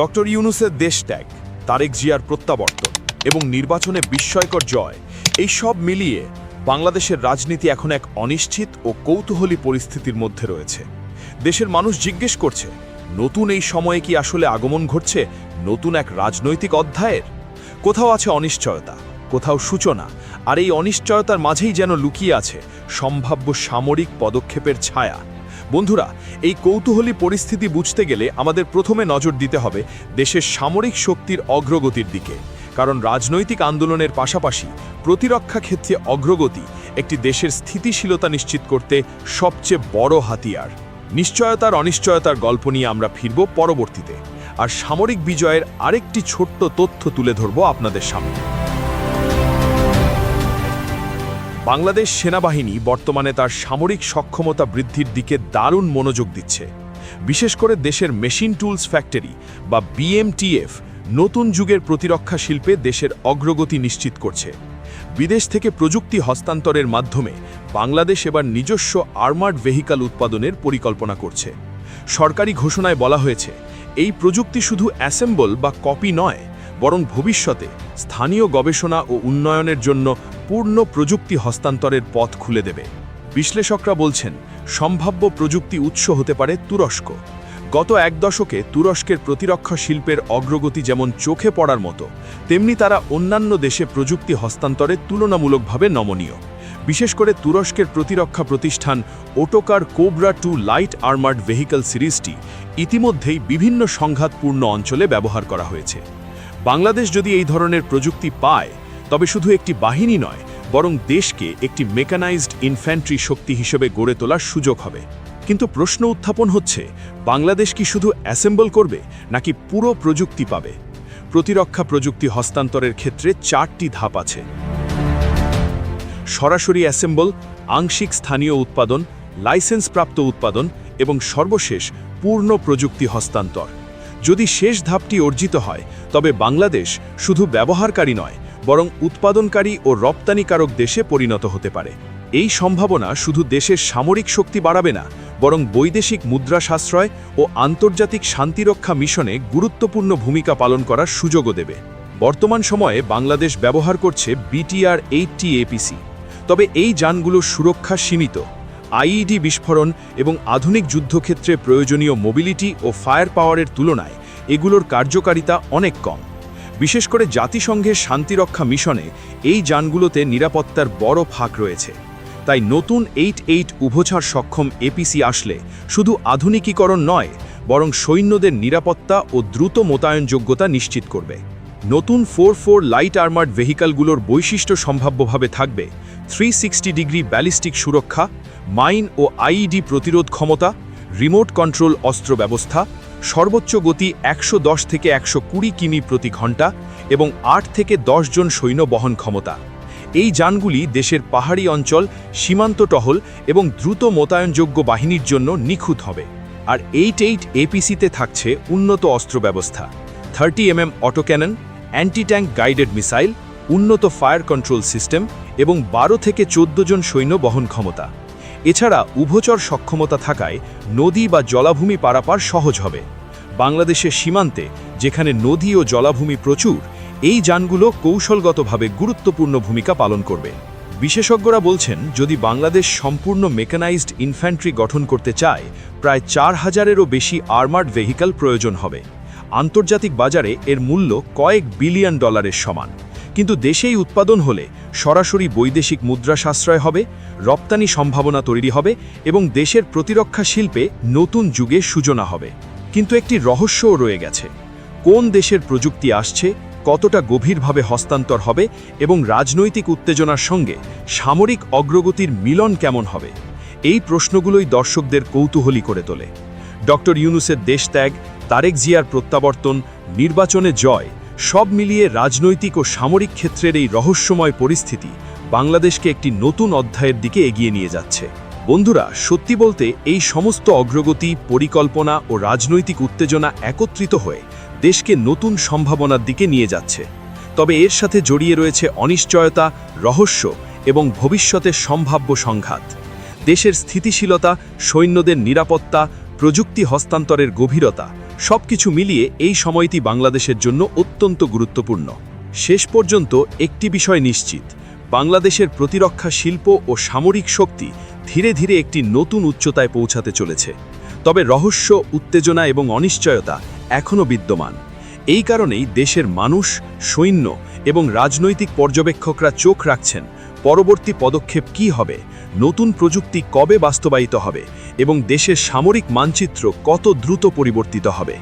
Doctor ইউনূসের দেশত্যাগ, Tarique জিয়ার প্রত্যাবর্তন এবং নির্বাচনে বিস্ময়কর জয়, এই সব মিলিয়ে বাংলাদেশের রাজনীতি এখন এক অনিশ্চিত ও কৌতূহলী পরিস্থিতির মধ্যে রয়েছে। দেশের মানুষ জিজ্ঞেস করছে, নতুন এই সময়ে কি আসলে আগমন ঘটছে নতুন এক রাজনৈতিক অধ্যায়ের? কোথাও আছে অনিশ্চয়তা, কোথাও সূচনা, আর এই অনিশ্চয়তার মাঝেই যেন লুকিয়ে আছে সম্ভাব্য সামরিক পদক্ষেপের ছায়া। বন্ধুরা, এই কৌতূহলী পরিস্থিতি বুঝতে গেলে আমাদের প্রথমে নজর দিতে হবে দেশের সামরিক শক্তির অগ্রগতির দিকে, কারণ রাজনৈতিক আন্দোলনের পাশাপাশি প্রতিরক্ষা ক্ষেত্রে অগ্রগতি একটি দেশের স্থিতিশীলতা নিশ্চিত করতে সবচেয়ে বড় হাতিয়ার। নিশ্চয়তার অনিশ্চয়তার গল্প নিয়ে আমরা ফিরব পরবর্তীতে, আর সামরিক বিজয়ের আরেকটি ছোট্ট তথ্য তুলে ধরব আপনাদের সামনে। বাংলাদেশ সেনাবাহিনী বর্তমানে তার সামরিক সক্ষমতা বৃদ্ধির দিকে দারুণ মনোযোগ দিচ্ছে। বিশেষ করে দেশের মেশিন টুলস ফ্যাক্টরি বা BMTF নতুন যুগের প্রতিরক্ষা শিল্পে দেশের অগ্রগতি নিশ্চিত করছে। বিদেশ থেকে প্রযুক্তি হস্তান্তরের মাধ্যমে বাংলাদেশ এবার নিজস্ব আর্মার্ড ভেহিকল উৎপাদনের পরিকল্পনা করছে। সরকারি ঘোষণায় বলা হয়েছে, এই প্রযুক্তি শুধু অ্যাসেম্বল বা কপি নয়, বরং ভবিষ্যতে স্থানীয় গবেষণা ও উন্নয়নের জন্য পূর্ণ প্রযুক্তি হস্তান্তরের পথ খুলে দেবে। বিশ্লেষকরা বলছেন, সম্ভাব্য প্রযুক্তি উৎস হতে পারে তুরস্ক। গত এক দশকে তুরস্কের প্রতিরক্ষা শিল্পের অগ্রগতি যেমন চোখে পড়ার মতো, তেমনি তারা অন্যান্য দেশে প্রযুক্তি হস্তান্তরে তুলনামূলকভাবে নমনীয়। বিশেষ করে তুরস্কের প্রতিরক্ষা প্রতিষ্ঠান ওটোকার কোবরা 2 লাইট আর্মার্ড ভেহিকল সিরিজটি ইতিমধ্যেই বিভিন্ন সংঘাতপূর্ণ অঞ্চলে ব্যবহার করা হয়েছে। বাংলাদেশ যদি এই ধরনের প্রযুক্তি পায়, তবে শুধু একটি বাহিনী নয়, বরং দেশকে একটি মেকানাইজড ইনফ্যান্ট্রি শক্তি হিসেবে গড়ে তোলার সুযোগ হবে। কিন্তু প্রশ্ন উত্থাপন হচ্ছে, বাংলাদেশ কি শুধু অ্যাসেম্বল করবে নাকি পুরো প্রযুক্তি পাবে? প্রতিরক্ষা প্রযুক্তি হস্তান্তরের ক্ষেত্রে 4টি ধাপ আছে: সরাসরি অ্যাসেম্বল, আংশিক স্থানীয় উৎপাদন, লাইসেন্সপ্রাপ্ত উৎপাদন এবং সর্বশেষ পূর্ণ প্রযুক্তি হস্তান্তর। যদি শেষ ধাপটি অর্জিত হয়, তবে বাংলাদেশ শুধু ব্যবহারকারী নয়, বরং উৎপাদনকারী ও রপ্তানিকারক দেশে পরিণত হতে পারে। এই সম্ভাবনা শুধু দেশের সামরিক শক্তি বাড়াবে না, বরং বৈদেশিক মুদ্রা সাশ্রয় ও আন্তর্জাতিক শান্তিরক্ষা মিশনে গুরুত্বপূর্ণ ভূমিকা পালন করার সুযোগও দেবে। বর্তমান সময়ে বাংলাদেশ ব্যবহার করছে BTR-8T APC, তবে এই যানগুলোর সুরক্ষা সীমিত। IED বিস্ফোরণ এবং আধুনিক যুদ্ধক্ষেত্রে প্রয়োজনীয় মোবিলিটি ও ফায়ার পাওয়ারের তুলনায় এগুলোর কার্যকারিতা অনেক কম। বিশেষ করে জাতিসংঘের শান্তিরক্ষা মিশনে এই যানগুলোতে নিরাপত্তার বড় ফাঁক রয়েছে। তাই নতুন 8-8 উভচর সক্ষম APC আসলে শুধু আধুনিকীকরণ নয়, বরং সৈন্যদের নিরাপত্তা ও দ্রুত মোতায়েনযোগ্যতা নিশ্চিত করবে। নতুন 4-4 লাইট আর্মার্ড ভেহিকলগুলোর বৈশিষ্ট্য সম্ভাব্যভাবে থাকবে 360 ডিগ্রি ব্যালিস্টিক সুরক্ষা, মাইন ও IED প্রতিরোধ ক্ষমতা, রিমোট কন্ট্রোল অস্ত্র ব্যবস্থা, সর্বোচ্চ গতি 110 থেকে 120 কিমি প্রতি ঘন্টা এবং 8 থেকে 10 জন সৈন্য বহন ক্ষমতা। এই যানগুলি দেশের পাহাড়ি অঞ্চল, সীমান্ত টহল এবং দ্রুত মোতায়েনযোগ্য বাহিনীর জন্য নিখুঁত হবে। আর 8-8 APC-তে থাকছে উন্নত অস্ত্র ব্যবস্থা, 30 mm auto cannon, anti tank guided missile, উন্নত ফায়ার কন্ট্রোল সিস্টেম এবং 12 থেকে 14 জন সৈন্য বহন ক্ষমতা। এছাড়া উভচর সক্ষমতা থাকায় নদী বা জলাভূমি পারাপার সহজ হবে। বাংলাদেশের সীমান্তে যেখানে নদী ও জলাভূমি প্রচুর, এই যানগুলো কৌশলগতভাবে গুরুত্বপূর্ণ ভূমিকা পালন করবে। বিশেষজ্ঞরা বলছেন, যদি বাংলাদেশ সম্পূর্ণ মেকানাইজড ইনফ্যান্ট্রি গঠন করতে চায়, প্রায় 4000-এরও বেশি আর্মার্ড ভেহিকল প্রয়োজন হবে। আন্তর্জাতিক বাজারে এর মূল্য কয়েক বিলিয়ন ডলারের সমান। কিন্তু দেশেই উৎপাদন হলে সরাসরি বৈদেশিক মুদ্রা সাশ্রয় হবে, রপ্তানি সম্ভাবনা তৈরি হবে এবং দেশের প্রতিরক্ষা শিল্পে নতুন যুগে সূচনা হবে। কিন্তু একটি রহস্যও রয়ে গেছে: কোন দেশের প্রযুক্তি আসছে, কতটা গভীরভাবে হস্তান্তর হবে এবং রাজনৈতিক উত্তেজনার সঙ্গে সামরিক অগ্রগতির মিলন কেমন হবে? এই প্রশ্নগুলোই দর্শকদের কৌতূহলী করে তোলে। ডক্টর ইউনূসের দেশত্যাগ, তারেক জিয়ার প্রত্যাবর্তন, নির্বাচনে জয়, সব মিলিয়ে রাজনৈতিক ও সামরিক ক্ষেত্রের এই রহস্যময় পরিস্থিতি বাংলাদেশকে একটি নতুন অধ্যায়ের দিকে এগিয়ে নিয়ে যাচ্ছে। বন্ধুরা, সত্যি বলতে এই সমস্ত অগ্রগতি, পরিকল্পনা ও রাজনৈতিক উত্তেজনা একত্রিত হয়ে দেশকে নতুন সম্ভাবনার দিকে নিয়ে যাচ্ছে। তবে এর সাথে জড়িয়ে রয়েছে অনিশ্চয়তা, রহস্য এবং ভবিষ্যতের সম্ভাব্য সংঘাত। দেশের স্থিতিশীলতা, সৈন্যদের নিরাপত্তা, প্রযুক্তি হস্তান্তরের গভীরতা সবকিছু মিলিয়ে এই সময়টি বাংলাদেশের জন্য অত্যন্ত গুরুত্বপূর্ণ। শেষ পর্যন্ত একটি বিষয় নিশ্চিত, বাংলাদেশের প্রতিরক্ষা শিল্প ও সামরিক শক্তি ধীরে ধীরে একটি নতুন উচ্চতায় পৌঁছাতে চলেছে। তবে রহস্য, উত্তেজনা এবং অনিশ্চয়তা এখনও বিদ্যমান। এই কারণেই দেশের মানুষ, সৈন্য এবং রাজনৈতিক পর্যবেক্ষকরা চোখ রাখছেন পরবর্তী পদক্ষেপ কী হবে, নতুন প্রযুক্তি কবে বাস্তবায়িত হবে এবং দেশের সামরিক মানচিত্র কত দ্রুত পরিবর্তিত হবে।